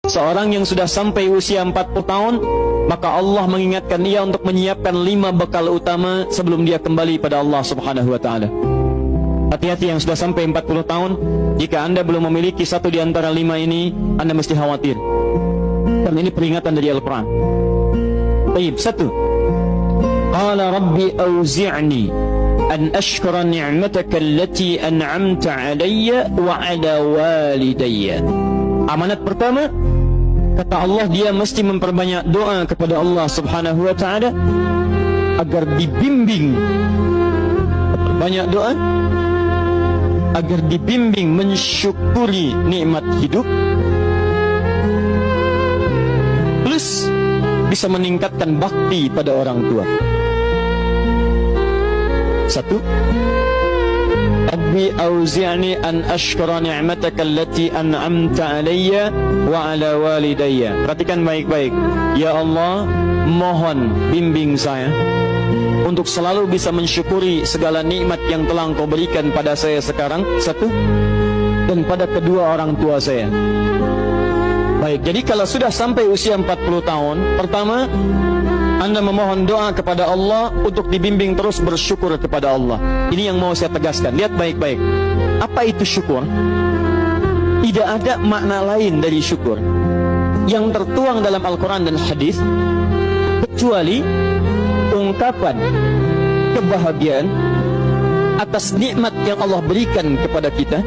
Seorang yang sudah sampai usia 40 tahun, maka Allah mengingatkan dia untuk menyiapkan 5 bekal utama sebelum dia kembali pada Allah Subhanahu wa taala. Hati-hati yang sudah sampai 40 tahun, jika Anda belum memiliki satu di antara 5 ini, Anda mesti khawatir. Karena ini peringatan dari Al-Quran. Baik, 1. Qala Rabbi awzi'ni an ashkura ni'mataka allati an'amta 'alayya wa 'ala walidayya. Amanat pertama, kata Allah, dia mesti memperbanyak doa kepada Allah Subhanahu wa taala agar dibimbing. Banyak doa agar dibimbing mensyukuri nikmat hidup, plus bisa meningkatkan bakti pada orang tua. 1. Rabbi auzi'ni an ashkura ni'mataka allati an'amta 'alayya wa 'ala walidayya. Perhatikan baik-baik. Ya Allah, mohon bimbing saya untuk selalu bisa mensyukuri segala nikmat yang telah Engkau berikan pada saya sekarang, 1, dan pada kedua orang tua saya. Baik, jadi kalau sudah sampai usia 40 tahun, pertama, Anda memohon doa kepada Allah untuk dibimbing terus bersyukur kepada Allah. Ini yang mau saya tegaskan. Lihat baik-baik. Apa itu syukur? Tidak ada makna lain dari syukur yang tertuang dalam Al-Quran dan hadis kecuali ungkapan kebahagiaan atas nikmat yang Allah berikan kepada kita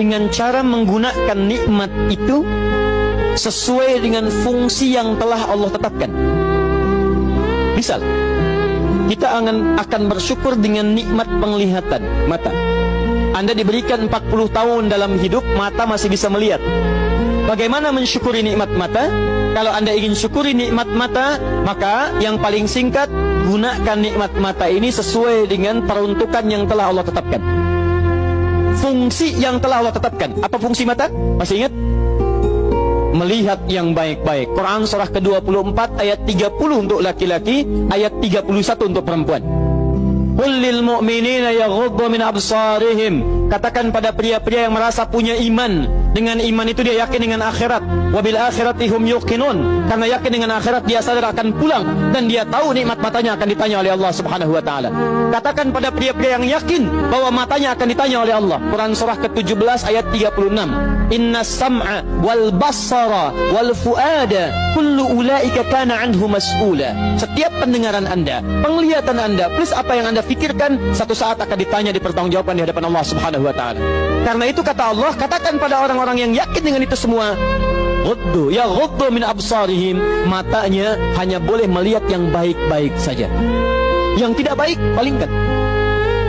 dengan cara menggunakan nikmat itu sesuai dengan fungsi yang telah Allah tetapkan. Misal, kita akan bersyukur dengan nikmat penglihatan mata. Anda diberikan 40 tahun dalam hidup, mata masih bisa melihat. Bagaimana mensyukuri nikmat mata? Kalau Anda ingin syukuri nikmat mata, maka yang paling singkat, gunakan nikmat mata ini sesuai dengan peruntukan yang telah Allah tetapkan. Fungsi yang telah Allah tetapkan. Apa fungsi mata? Masih ingat? Melihat yang baik-baik. Quran surah ke-24 ayat 30 untuk laki-laki, ayat 31 untuk perempuan. Qul lil mu'minina yaghuddu min absarihim. Katakan pada pria-pria yang merasa punya iman. Dengan iman itu dia yakin dengan akhirat. Wabil akhirati hum yuqinun. Karena yakin dengan akhirat dia sadar akan pulang dan dia tahu nikmat matanya akan ditanya oleh Allah Subhanahu wa taala. Katakan pada pria-pria yang yakin bahwa matanya akan ditanya oleh Allah. Quran surah ke-17 ayat 36. Inna sam'a wal basara wal fuada kullu ulaika kana anhu mas'ula. Setiap pendengaran Anda, penglihatan Anda, plus apa yang Anda fikirkan, satu saat akan ditanya, dipertanggungjawabkan di hadapan Allah Subhanahu wa taala. Karena itu kata Allah, katakan pada orang-orang yang yakin dengan itu semua, ghuddu min absarihim, matanya hanya boleh melihat yang baik-baik saja. Yang tidak baik palingkan.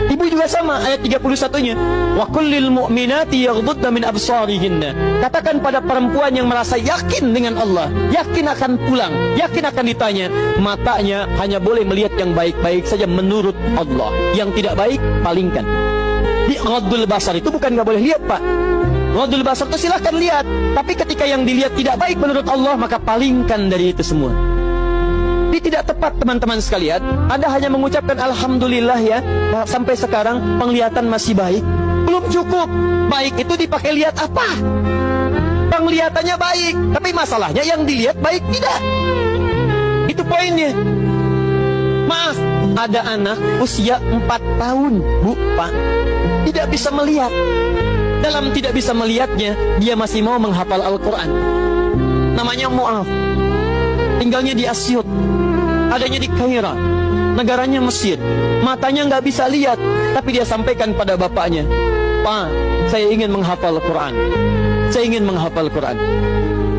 Ibu juga sama, ayat 31-nya. Wa kullil mu'minati yaghdudna min absarihinna. Katakan pada perempuan yang merasa yakin dengan Allah, yakin akan pulang, yakin akan ditanya, matanya hanya boleh melihat yang baik-baik saja menurut Allah. Yang tidak baik palingkan. Di ghaddul basar itu bukan nggak boleh lihat, Pak. Ghaddul basar itu silahkan lihat, tapi ketika yang dilihat tidak baik menurut Allah, maka palingkan dari itu semua. Ini tidak tepat, teman-teman sekalian. Anda hanya mengucapkan alhamdulillah ya, sampai sekarang penglihatan masih baik. Belum cukup. Baik itu dipakai lihat apa? Penglihatannya baik, tapi masalahnya yang dilihat baik tidak. Itu poinnya. Maaf, ada anak usia 4 tahun, Bu, Pak, tidak bisa melihat. Dalam tidak bisa melihatnya, dia masih mau menghafal Al-Quran. Namanya Mu'af. Tinggalnya di Asyut, adanya di Kaira, negaranya Mesir. Matanya nggak bisa lihat, tapi dia sampaikan pada bapaknya, Pak, saya ingin menghafal Quran. Saya ingin menghafal Quran.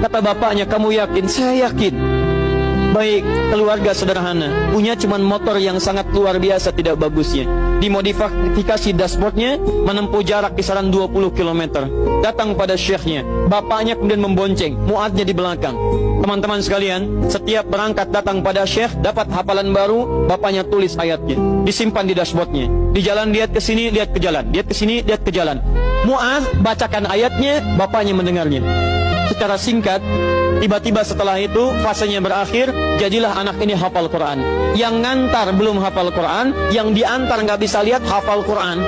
Kata bapaknya, kamu yakin? Saya yakin. Baik, keluarga sederhana, punya cuman motor yang sangat luar biasa tidak bagusnya. Dimodifikasi dashboardnya, menempuh jarak kisaran 20 km. Datang pada syekhnya, bapaknya kemudian membonceng, muadnya di belakang. Teman-teman sekalian, setiap berangkat datang pada syekh, dapat hafalan baru, bapaknya tulis ayatnya, disimpan di dashboardnya. Di jalan lihat ke sini, lihat ke jalan, lihat ke sini, lihat ke jalan. Mu'adz bacakan ayatnya, bapaknya mendengarnya. Secara singkat, tiba-tiba setelah itu fasenya berakhir, jadilah anak ini hafal Quran. Yang ngantar belum hafal Quran, yang diantar nggak bisa lihat hafal Quran.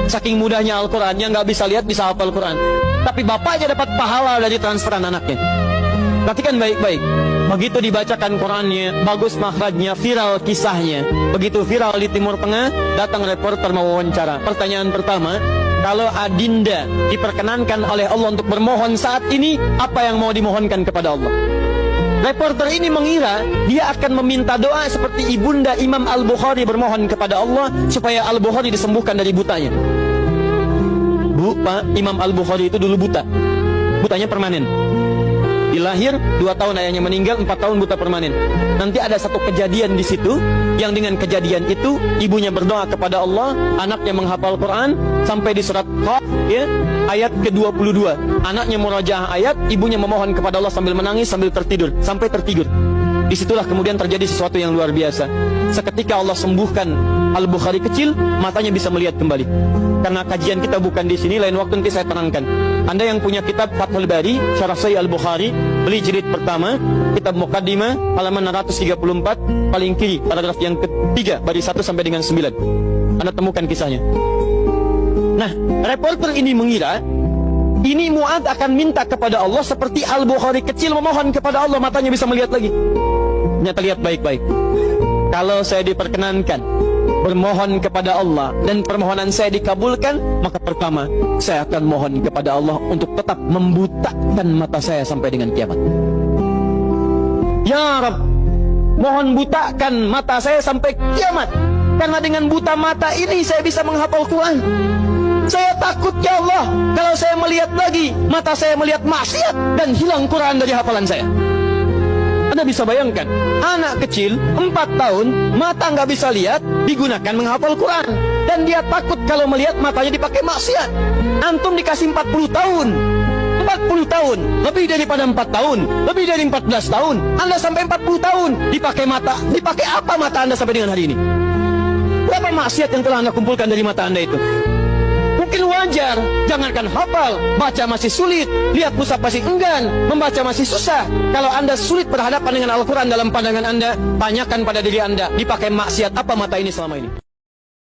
Saking mudahnya Al-Quran, yang nggak bisa lihat bisa hafal Quran. tapi bapaknya dapat pahala dari transferan anaknya. Perhatikan baik-baik. Begitu dibacakan Qurannya, bagus makhrajnya, viral kisahnya. Begitu viral di Timur Tengah, datang reporter mau wawancara. Pertanyaan pertama, kalau Adinda diperkenankan oleh Allah untuk bermohon saat ini, apa yang mau dimohonkan kepada Allah? Reporter ini mengira dia akan meminta doa seperti ibunda Imam Al-Bukhari bermohon kepada Allah supaya Al-Bukhari disembuhkan dari butanya. Bu, Pak, Imam Al-Bukhari itu dulu buta. Butanya permanen. Dilahir 2 tahun ayahnya meninggal, 4 tahun buta permanen. Nanti ada satu kejadian di situ yang dengan kejadian itu ibunya berdoa kepada Allah, anaknya menghafal Quran sampai di surat Qaf ya, ayat ke-22. Anaknya murajaah ayat, ibunya memohon kepada Allah sambil menangis sambil tertidur sampai tertidur. Disitulah kemudian terjadi sesuatu yang luar biasa. Seketika Allah sembuhkan Al-Bukhari kecil, matanya bisa melihat kembali. Karena kajian kita bukan di sini, lain waktu nanti saya terangkan. Anda yang punya kitab Fathul Bari, Syarah Sahih Al-Bukhari, beli jilid pertama, kitab Muqaddimah, halaman 634, paling kiri, paragraf yang ketiga, baris 1 sampai dengan 9. Anda temukan kisahnya. Nah, reporter ini mengira ini Mu'adz akan minta kepada Allah seperti Al-Bukhari kecil memohon kepada Allah, matanya bisa melihat lagi. Ternyata lihat baik-baik. Kalau saya diperkenankan bermohon kepada Allah dan permohonan saya dikabulkan, maka pertama saya akan mohon kepada Allah untuk tetap membutakan mata saya sampai dengan kiamat. Ya Rabb, mohon butakan mata saya sampai kiamat, karena dengan buta mata ini saya bisa menghafal Quran. Saya takut ya Allah, kalau saya melihat lagi, mata saya melihat maksiat dan hilang Quran dari hafalan saya. Anda bisa bayangkan, anak kecil 4 tahun, mata nggak bisa lihat, digunakan menghafal Quran. Dan dia takut kalau melihat matanya dipakai maksiat. Antum dikasih 40 tahun. 40 tahun, lebih daripada 4 tahun, lebih dari 14 tahun. Anda sampai 40 tahun, dipakai mata. Dipakai apa mata Anda sampai dengan hari ini? Berapa maksiat yang telah Anda kumpulkan dari mata Anda itu? Mungkin wajar, jangankan hafal, baca masih sulit, lihat mushaf masih enggan, membaca masih susah. Kalau Anda sulit berhadapan dengan Al-Quran dalam pandangan Anda, tanyakan pada diri Anda, dipakai maksiat apa mata ini selama ini?